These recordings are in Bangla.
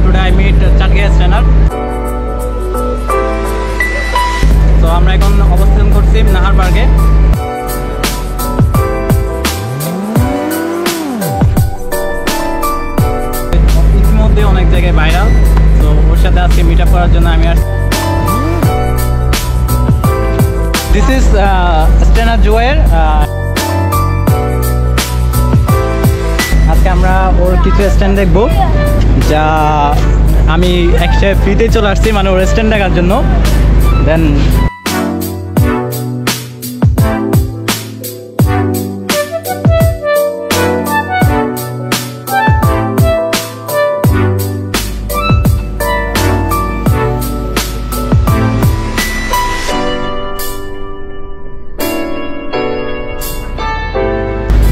today I meet Chatgay Standard. So আমরা এখন অবস্থান করছি নাহার পার্কে। ইতিমধ্যে অনেক জায়গায় ভাইরাল, তো ওর সাথে আজকে মিট আপ করার জন্য আমি আসছি। This is Standard Joyer. আজকে আমরা ওর কিছু স্ট্যান্ড দেখবো, যা আমি একসাথে ফ্রিতেই চলে আসছি, মানে ওর স্ট্যান্ড দেখার জন্য। দেন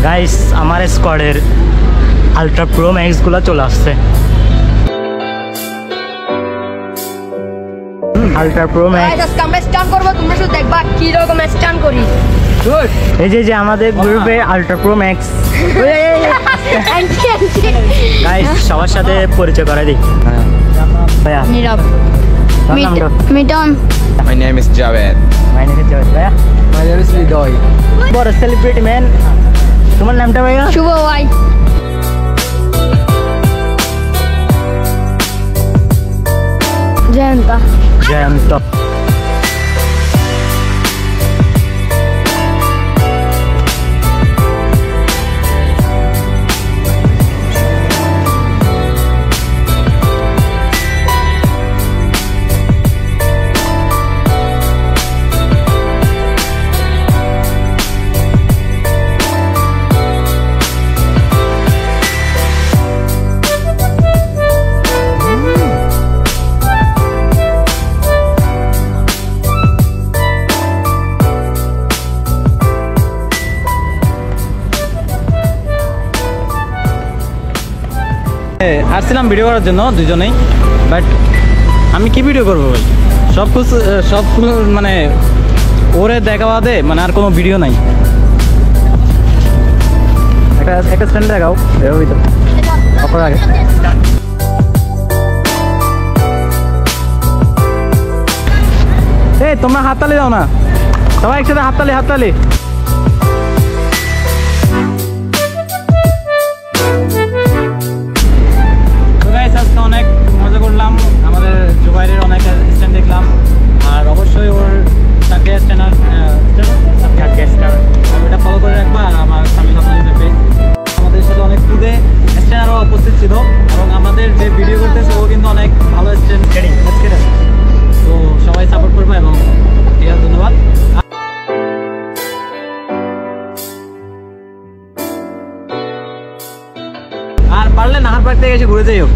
গাইস, আমার স্কোয়াডের আলট্রা প্রো ম্যাক্স গুলো চলে আসছে। আলট্রা প্রো ম্যাক্স আমরা স্টান করব, তোমরা শুধু দেখবা কি রকম স্টান করি। গুড। এই যে আমাদের গ্রুপে আলট্রা প্রো ম্যাক্স গাইস, সবার সাথে পরিচয় করে দিই। ভাইয়া Nirob, Mitton, My name is Javed. My name is Joy. ভাইয়া My name is Lidoy. বড় সেলিব্রিটি ম্যান, তোমার নামটা ভাইয়া? শুভ ভাই, জয়ন্ত। জয়ন্ত। আসছিলাম ভিডিও করার জন্য দুজনেই, বাট আমি কি ভিডিও করবো ভাই? সব মানে ওরে দেখা বাদে মানে আর কোনো ভিডিও নাই। একটা স্ট্যান্ড দেখাও, এভাবেই তো অপর আগে। এই তোমরা হাততালি দাও না, সবাই একসাথে হাততালি। আজকে অনেক মজা করলাম, আমাদের জুবাইরের অনেক স্ট্যান্ড দেখলাম, আর অবশ্যই ওর চাটগাঁই স্ট্যান্ড ওটা ফলো করে রাখবা। আর আমার সামিল আপনাদের পেজ, আমাদের সাথে অনেক খুদে স্ট্যান্ডারও উপস্থিত ছিল, এবং আমাদের যে ভিডিও করতেছে ও কিন্তু অনেক ভালো স্ট্যান্ড। তো সবাই সাপোর্ট করবে, এবং ঠিক আছে, ধন্যবাদ। আর পারলে নাহার পার্ক থেকে এসে ঘুরে যাই হোক।